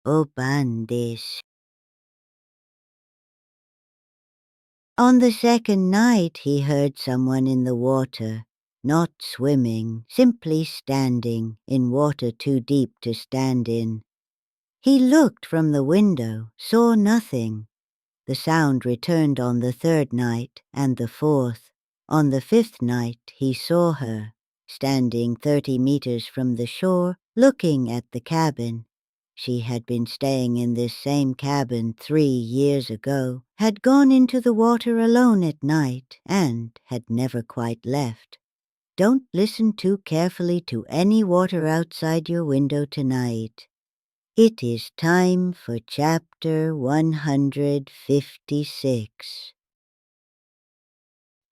Obandes. On the second night he heard someone in the water, not swimming, simply standing in water too deep to stand in. He looked from the window, saw nothing. The sound returned on the third night and the fourth. On the fifth night he saw her, standing 30 meters from the shore, looking at the cabin. She had been staying in this same cabin 3 years ago, had gone into the water alone at night, and had never quite left. Don't listen too carefully to any water outside your window tonight. It is time for chapter 156.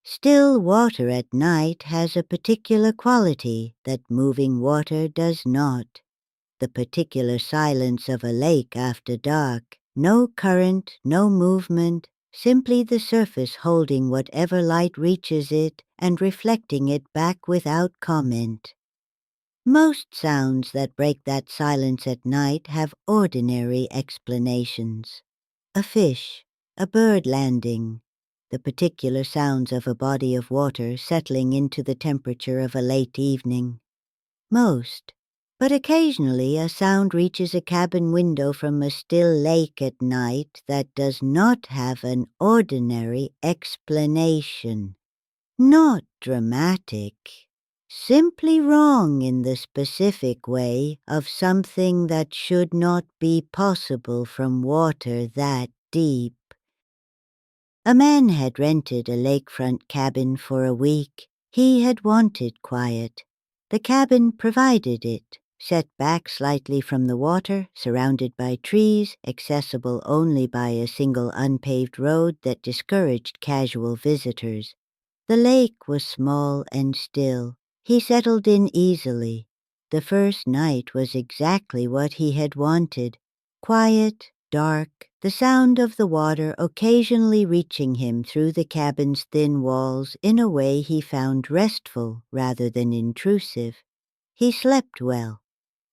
Still water at night has a particular quality that moving water does not. The particular silence of a lake after dark. No current, no movement, simply the surface holding whatever light reaches it and reflecting it back without comment. Most sounds that break that silence at night have ordinary explanations. A fish, a bird landing, the particular sounds of a body of water settling into the temperature of a late evening. Most, but occasionally a sound reaches a cabin window from a still lake at night that does not have an ordinary explanation. Not dramatic. Simply wrong in the specific way of something that should not be possible from water that deep. A man had rented a lakefront cabin for a week. He had wanted quiet. The cabin provided it, set back slightly from the water, surrounded by trees, accessible only by a single unpaved road that discouraged casual visitors. The lake was small and still. He settled in easily. The first night was exactly what he had wanted. Quiet, dark, the sound of the water occasionally reaching him through the cabin's thin walls in a way he found restful rather than intrusive. He slept well.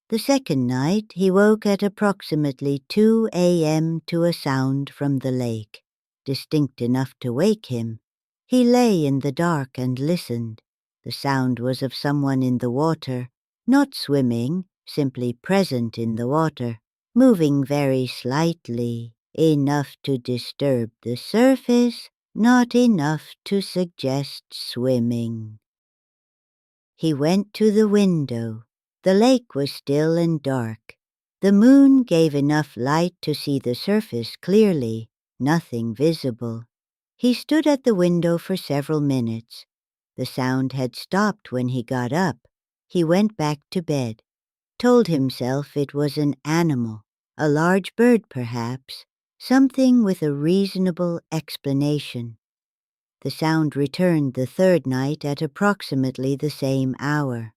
The second night he woke at approximately 2 a.m. to a sound from the lake, distinct enough to wake him. He lay in the dark and listened. The sound was of someone in the water, not swimming, simply present in the water, moving very slightly, enough to disturb the surface, not enough to suggest swimming. He went to the window. The lake was still and dark. The moon gave enough light to see the surface clearly, nothing visible. He stood at the window for several minutes. The sound had stopped when he got up. He went back to bed, told himself it was an animal, a large bird perhaps, something with a reasonable explanation. The sound returned the third night at approximately the same hour.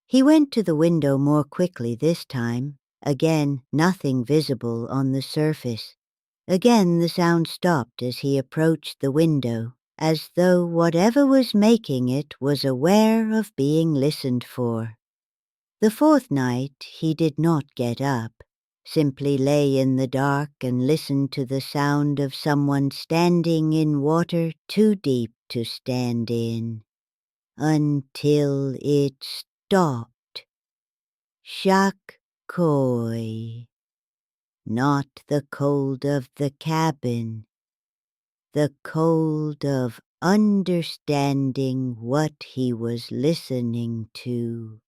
He went to the window more quickly this time. Again, nothing visible on the surface. Again the sound stopped as he approached the window, as though whatever was making it was aware of being listened for. The fourth night he did not get up, simply lay in the dark and listened to the sound of someone standing in water too deep to stand in, until it stopped. Shak Koi. Not the cold of the cabin, the cold of understanding what he was listening to.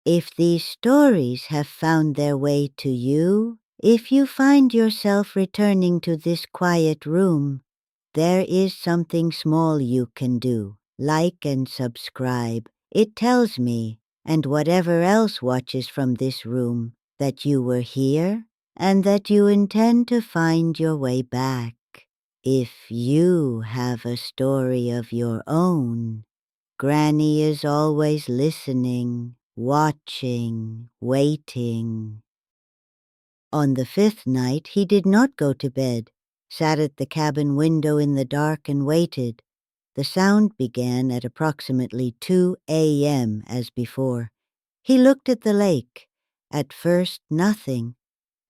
If these stories have found their way to you, if you find yourself returning to this quiet room, there is something small you can do. Like and subscribe. It tells me, and whatever else watches from this room, that you were here and that you intend to find your way back. If you have a story of your own, Granny is always listening, watching, waiting. On the fifth night he did not go to bed, sat at the cabin window in the dark and waited. The sound began at approximately 2 a.m. as before. He looked at the lake. At first, nothing.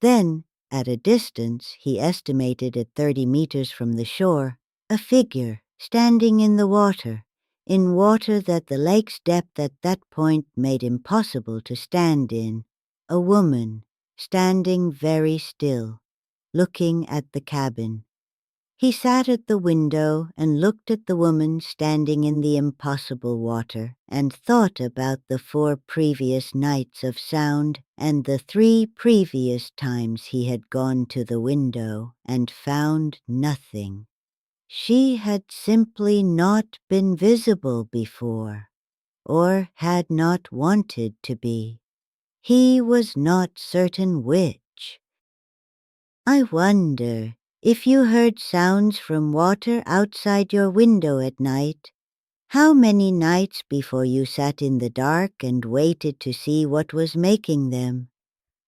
Then, at a distance he estimated at 30 meters from the shore, a figure standing in water that the lake's depth at that point made impossible to stand in, a woman standing very still, looking at the cabin. He sat at the window and looked at the woman standing in the impossible water and thought about the 4 previous nights of sound and the 3 previous times he had gone to the window and found nothing. She had simply not been visible before, or had not wanted to be. He was not certain which. I wonder if you heard sounds from water outside your window at night, how many nights before you sat in the dark and waited to see what was making them?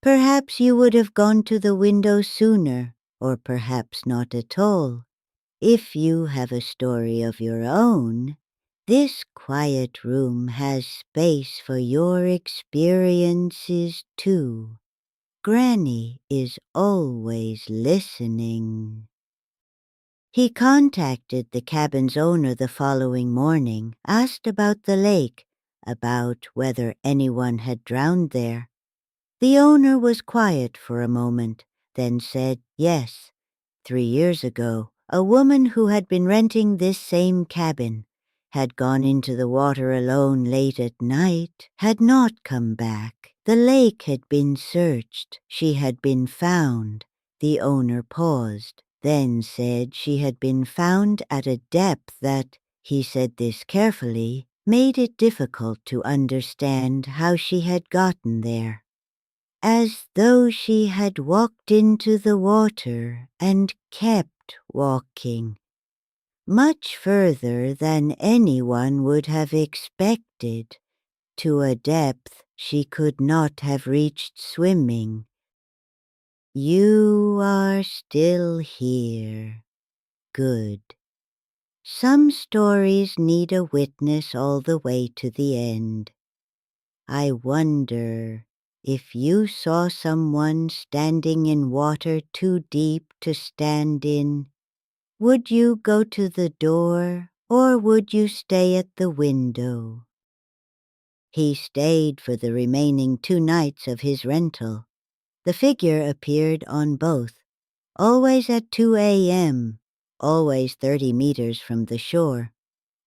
Perhaps you would have gone to the window sooner, or perhaps not at all. If you have a story of your own, this quiet room has space for your experiences too. Granny is always listening. He contacted the cabin's owner the following morning, asked about the lake, about whether anyone had drowned there. The owner was quiet for a moment, then said yes. 3 years ago, a woman who had been renting this same cabin had gone into the water alone late at night, had not come back. The lake had been searched. She had been found. The owner paused, then said she had been found at a depth that, he said this carefully, made it difficult to understand how she had gotten there. As though she had walked into the water and kept walking, much further than anyone would have expected, to a depth she could not have reached swimming. You are still here. Good. Some stories need a witness all the way to the end. I wonder if you saw someone standing in water too deep to stand in, would you go to the door or would you stay at the window? He stayed for the remaining 2 nights of his rental. The figure appeared on both, always at 2 a.m., always 30 meters from the shore,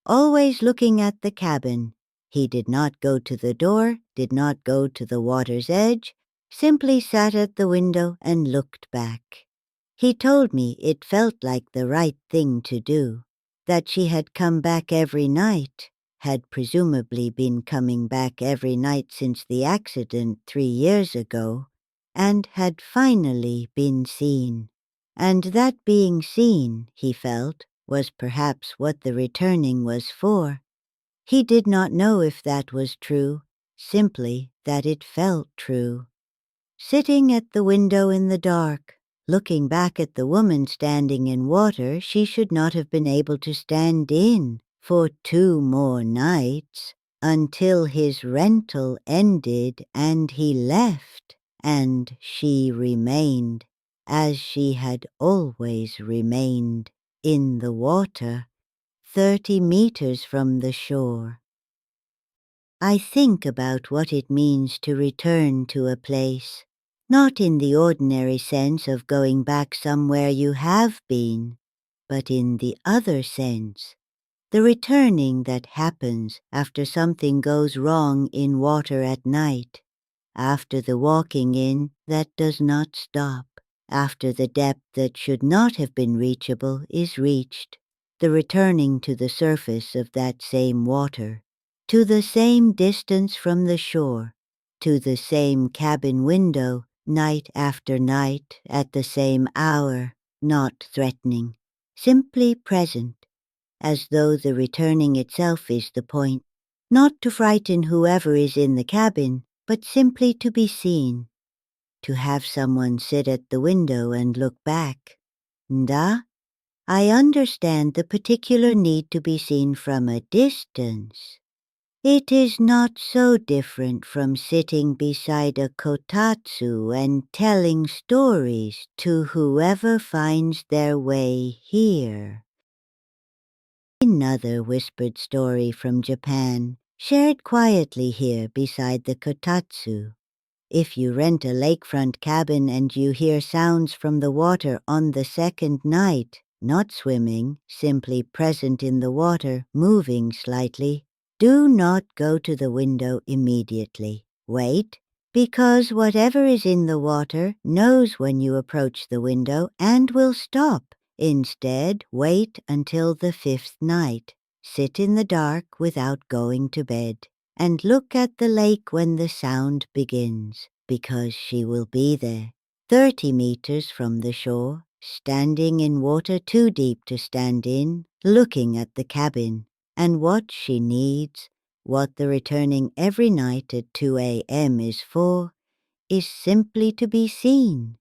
always looking at the cabin. He did not go to the door, did not go to the water's edge, simply sat at the window and looked back. He told me it felt like the right thing to do, that she had come back every night, had presumably been coming back every night since the accident 3 years ago, and had finally been seen. And that being seen, he felt, was perhaps what the returning was for. He did not know if that was true, simply that it felt true. Sitting at the window in the dark, looking back at the woman standing in water she should not have been able to stand in for 2 more nights, until his rental ended and he left, and she remained, as she had always remained, in the water, 30 meters from the shore. I think about what it means to return to a place, not in the ordinary sense of going back somewhere you have been, but in the other sense, the returning that happens after something goes wrong in water at night, after the walking in that does not stop, after the depth that should not have been reachable is reached, the returning to the surface of that same water, to the same distance from the shore, to the same cabin window, night after night, at the same hour, not threatening, simply present, as though the returning itself is the point, not to frighten whoever is in the cabin, but simply to be seen, to have someone sit at the window and look back. Da? I understand the particular need to be seen from a distance. It is not so different from sitting beside a kotatsu and telling stories to whoever finds their way here. Another whispered story from Japan, shared quietly here beside the kotatsu. If you rent a lakefront cabin and you hear sounds from the water on the second night, not swimming, simply present in the water, moving slightly, do not go to the window immediately. Wait, because whatever is in the water knows when you approach the window and will stop. Instead, wait until the fifth night. Sit in the dark without going to bed and look at the lake when the sound begins, because she will be there, 30 meters from the shore, standing in water too deep to stand in, looking at the cabin, and what she needs, what the returning every night at 2 a.m. is for, is simply to be seen.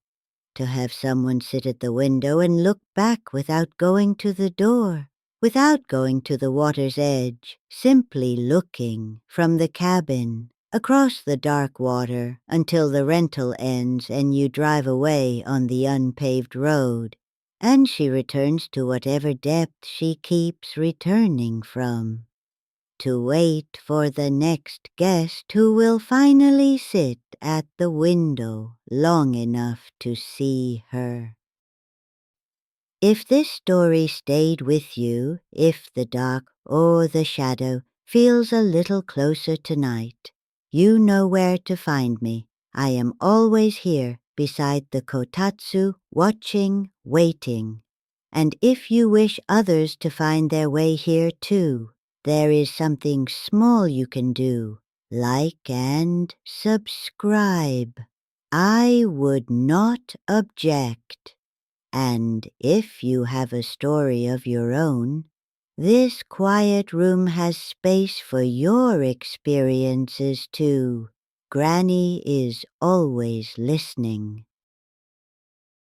To have someone sit at the window and look back without going to the door, without going to the water's edge, simply looking from the cabin, across the dark water until the rental ends and you drive away on the unpaved road, and she returns to whatever depth she keeps returning from. To wait for the next guest who will finally sit at the window long enough to see her. If this story stayed with you, if the dark or the shadow feels a little closer tonight, you know where to find me. I am always here beside the kotatsu, watching, waiting. And if you wish others to find their way here too, there is something small you can do, like and subscribe. I would not object. And if you have a story of your own, this quiet room has space for your experiences too. Granny is always listening.